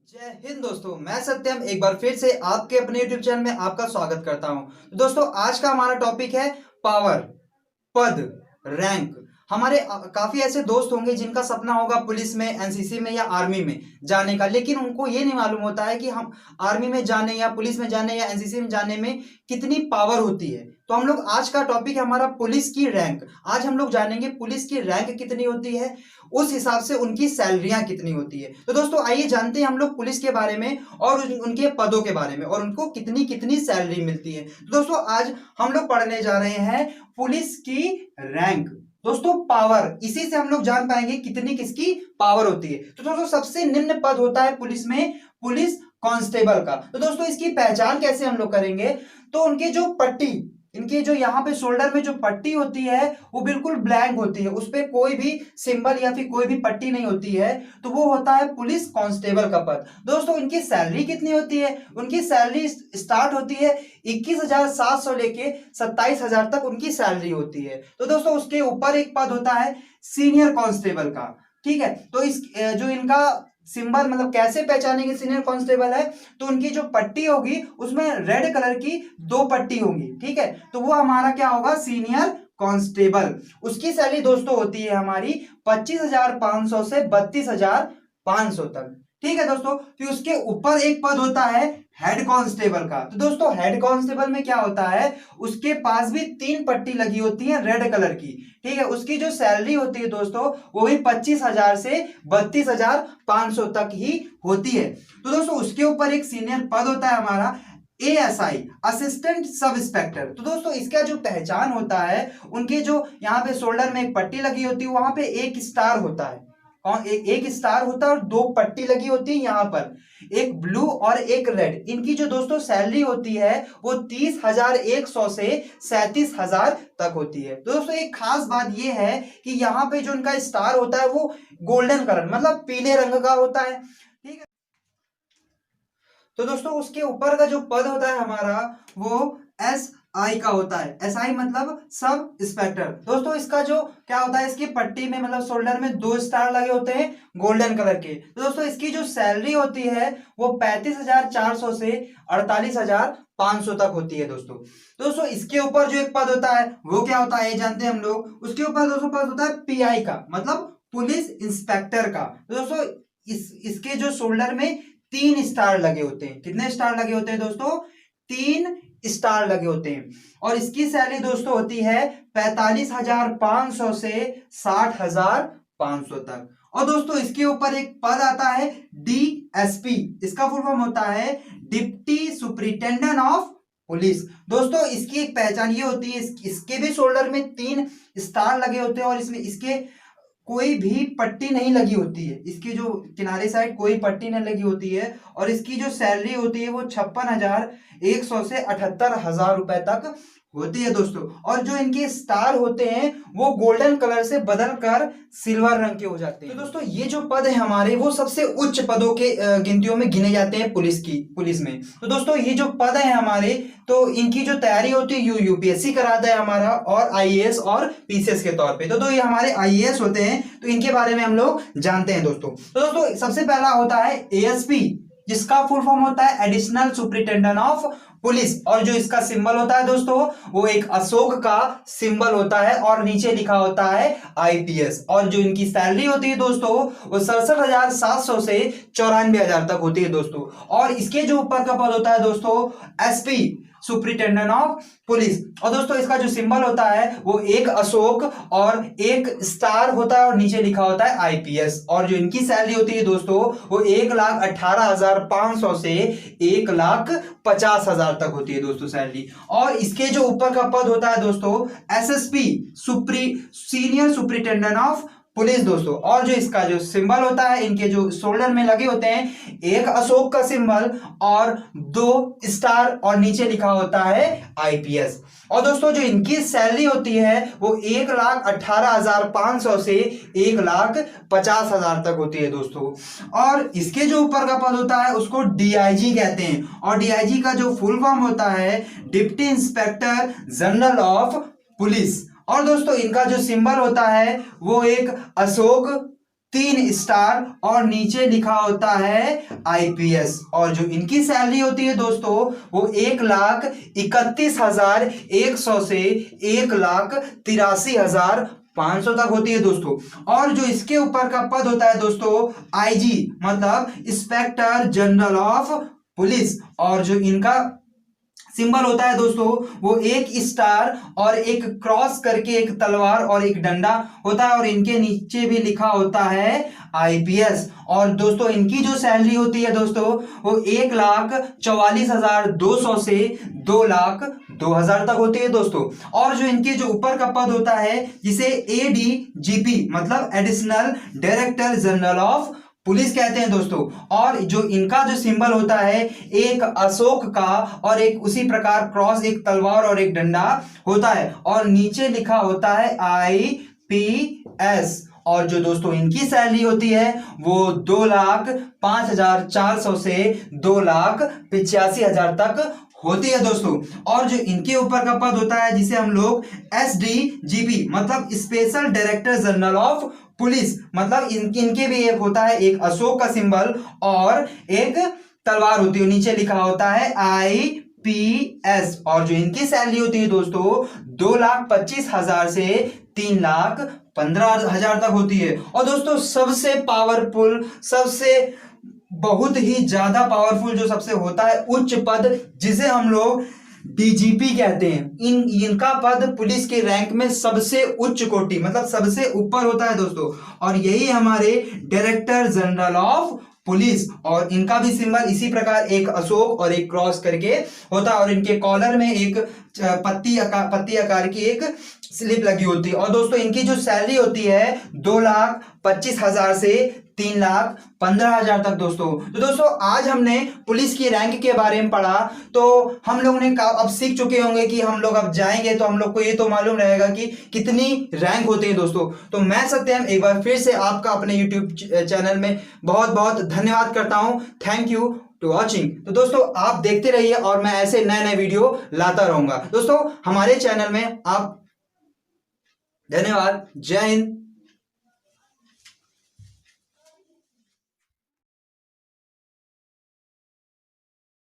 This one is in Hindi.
जय हिंद दोस्तों, मैं सत्यम एक बार फिर से आपके अपने YouTube चैनल में आपका स्वागत करता हूं। तो दोस्तों, आज का हमारा टॉपिक है पावर, पद, रैंक। हमारे काफी ऐसे दोस्त होंगे जिनका सपना होगा पुलिस में, एनसीसी में या आर्मी में जाने का, लेकिन उनको ये नहीं मालूम होता है कि हम आर्मी में जाने या पुलिस में जाने या एनसीसी में जाने में कितनी पावर होती है। तो हम लोग आज का टॉपिक है हमारा पुलिस की रैंक। आज हम लोग जानेंगे पुलिस की रैंक कितनी होती है, उस हिसाब से उनकी सैलरियां कितनी होती है। तो दोस्तों, आइए जानते हैं हम लोग पुलिस के बारे में और उनके पदों के बारे में और उनको कितनी कितनी सैलरी मिलती है। तो दोस्तों, आज हम लोग पढ़ने जा रहे हैं पुलिस की रैंक। दोस्तों, पावर, इसी से हम लोग जान पाएंगे कितनी किसकी पावर होती है। तो दोस्तों, सबसे निम्न पद होता है पुलिस में पुलिस कांस्टेबल का। तो दोस्तों, इसकी पहचान कैसे हम लोग करेंगे, तो उनके जो पट्टी, इनके जो यहाँ पे शोल्डर में जो पट्टी होती है वो बिल्कुल ब्लैंक होती है, उस पर कोई भी सिंबल या फिर कोई भी पट्टी नहीं होती है, तो वो होता है पुलिस कांस्टेबल का पद। दोस्तों, इनकी सैलरी कितनी होती है, उनकी सैलरी स्टार्ट होती है 21,700 लेके 27,000 तक उनकी सैलरी होती है। तो दोस्तों, उसके ऊपर एक पद होता है सीनियर कांस्टेबल का। ठीक है, तो इस जो इनका सिंबल, मतलब कैसे पहचानेंगे सीनियर कांस्टेबल है, तो उनकी जो पट्टी होगी उसमें रेड कलर की दो पट्टी होंगी। ठीक है, तो वो हमारा क्या होगा, सीनियर कांस्टेबल। उसकी सैलरी दोस्तों होती है हमारी 25,500 से 32,500 तक। ठीक है दोस्तों, फिर उसके ऊपर एक पद होता है हेड कांस्टेबल का। तो दोस्तों, हेड कांस्टेबल में क्या होता है, उसके पास भी तीन पट्टी लगी होती है रेड कलर की। ठीक है, उसकी जो सैलरी होती है दोस्तों, वो भी 25,000 से 32,500 तक ही होती है। तो दोस्तों, उसके ऊपर एक सीनियर पद होता है हमारा एएसआई, असिस्टेंट सब इंस्पेक्टर। तो दोस्तों, इसका जो पहचान होता है, उनके जो यहाँ पे शोल्डर में एक पट्टी लगी होती है, वहां पे एक स्टार होता है और एक स्टार होता है और दो पट्टी लगी होती है यहाँ पर, एक ब्लू और एक रेड। इनकी जो दोस्तों सैलरी होती है वो 30,100 से 37,000 तक होती है। तो दोस्तों, एक खास बात ये है कि यहाँ पे जो इनका स्टार होता है वो गोल्डन कलर, मतलब पीले रंग का होता है। ठीक है, तो दोस्तों, उसके ऊपर का जो पद होता है हमारा वो एस आई का होता है। एस आई मतलब सब इंस्पेक्टर। दोस्तों, इसका जो क्या होता है, इसकी पट्टी में मतलब शोल्डर में दो स्टार लगे होते हैं गोल्डन कलर के। तो दोस्तों, इसकी जो सैलरी होती है वो 35,400 से 48,500 तक होती है दोस्तों, इसके ऊपर जो एक पद होता है वो क्या होता है, ये जानते हैं हम लोग। उसके ऊपर दोस्तों पद होता है पीआई का, मतलब पुलिस इंस्पेक्टर का। तो दोस्तों, इसके जो शोल्डर में तीन स्टार लगे होते हैं। कितने स्टार लगे होते हैं दोस्तों, तीन स्टार लगे होते हैं। और इसकी सैलरी दोस्तों होती है 45,500 से 60,500 तक। और दोस्तों, इसके ऊपर एक पद आता है डीएसपी, इसका फुल फॉर्म होता है डिप्टी सुपरिटेंडेंट ऑफ पुलिस। दोस्तों, इसकी एक पहचान ये होती है, इसके भी शोल्डर में तीन स्टार लगे होते हैं और इसमें इसके कोई भी पट्टी नहीं लगी होती है, इसकी जो किनारे साइड कोई पट्टी नहीं लगी होती है। और इसकी जो सैलरी होती है वो 56,100 से 78,000 रुपए तक होती है दोस्तों। और जो इनके स्टार होते हैं वो गोल्डन कलर से बदलकर सिल्वर रंग के हो जाते हैं। तो दोस्तों, ये जो पद है हमारे वो सबसे उच्च पदों के गिनतियों में गिने जाते हैं पुलिस में। तो दोस्तों, ये जो पद है हमारे, तो इनकी जो तैयारी होती है यूपीएससी कराता है हमारा, और आईएएस और पीसीएस के तौर पे। तो ये हमारे आईएएस होते हैं, तो इनके बारे में हम लोग जानते हैं दोस्तों। तो दोस्तों, सबसे पहला होता है एएसपी, जिसका फुल फॉर्म होता है एडिशनल सुपरिटेंडेंट ऑफ पुलिस। और जो इसका सिंबल होता है दोस्तों, वो एक अशोक का सिंबल होता है और नीचे लिखा होता है आईपीएस। और जो इनकी सैलरी होती है दोस्तों, वो 67,700 से 94,000 तक होती है दोस्तों। और इसके जो ऊपर का पद होता है दोस्तों, एसपी, सुपरिटेंडेंट ऑफ पुलिस। और दोस्तों, इसका जो सिंबल होता है वो एक अशोक और एक स्टार होता है और नीचे लिखा होता है आईपीएस। और जो इनकी सैलरी होती है दोस्तों, वो 1,18,500 से 1,50,000 तक होती है दोस्तों सैलरी। और इसके जो ऊपर का पद होता है दोस्तों, SSP, senior superintendent of police दोस्तों। और जो इसका जो सिंबल होता है, इनके जो शोल्डर में लगे होते हैं एक अशोक का सिंबल और दो स्टार और नीचे लिखा होता है आईपीएस। और दोस्तों, जो इनकी सैलरी होती है वो 1,18,500 से 1,50,000 तक होती है दोस्तों। और इसके जो ऊपर का पद होता है उसको डीआईजी कहते हैं। और डीआईजी का जो फुल फॉर्म होता है deputy inspector general of police. और दोस्तों, इनका जो सिंबल होता है वो एक अशोक 3 स्टार और नीचे लिखा होता है आईपीएस। और जो इनकी सैलरी होती है दोस्तों वो 1,31,100 से 1,83,500 तक होती है दोस्तों। और जो इसके ऊपर का पद होता है दोस्तों आईजी मतलब इंस्पेक्टर जनरल ऑफ पुलिस। और जो इनका सिंबल होता है दोस्तों वो 1 स्टार और एक क्रॉस करके एक तलवार और एक डंडा होता है और इनके नीचे भी लिखा होता है आईपीएस। और दोस्तों इनकी जो सैलरी होती है दोस्तों वो 1,44,200 से 2,02,000 तक होती है दोस्तों। और जो इनके जो ऊपर का पद होता है जिसे एडीजीपी मतलब additional director general of police कहते हैं दोस्तों। और जो इनका जो सिंबल होता है एक अशोक का और एक उसी प्रकार क्रॉस, एक तलवार और एक डंडा होता है और नीचे लिखा होता है आईपीएस। और जो दोस्तों इनकी सैलरी होती है वो 2,05,400 से 2,85,000 तक होती है दोस्तों। और जो इनके ऊपर का पद होता है जिसे हम लोग एसडीजीपी मतलब special director general of police मतलब इनके भी एक होता है एक अशोक का सिंबल और एक तलवार होती है, नीचे लिखा होता है आईपीएस। और जो इनकी सैलरी होती है दोस्तों 2,25,000 से 3,15,000 तक होती है। और दोस्तों सबसे पावरफुल, सबसे बहुत ही ज्यादा पावरफुल जो सबसे होता है उच्च पद जिसे हम लोग डीजीपी कहते हैं, इनका पद पुलिस के रैंक में सबसे उच्च कोटि मतलब सबसे ऊपर होता है दोस्तों। और यही हमारे डायरेक्टर जनरल ऑफ पुलिस। और इनका भी सिंबल इसी प्रकार एक अशोक और एक क्रॉस करके होता है और इनके कॉलर में एक पत्ती आकार की एक स्लिप लगी होती है। और दोस्तों इनकी जो सैलरी होती है 2,25,000 से 3,15,000 तक दोस्तों। तो दोस्तों आज हमने पुलिस की रैंक के बारे में पढ़ा तो हम लोग ने अब सीख चुके होंगे कि हम लोग अब जाएंगे तो हम लोग को ये तो मालूम रहेगा कि कितनी रैंक होती है दोस्तों। तो मैं सत्यम एक बार फिर से आपका अपने यूट्यूब चैनल में बहुत बहुत धन्यवाद करता हूं। Thank you to watching. तो दोस्तों आप देखते रहिए और मैं ऐसे नए नए वीडियो लाता रहूंगा दोस्तों हमारे चैनल में। आप धन्यवाद। जय हिंद।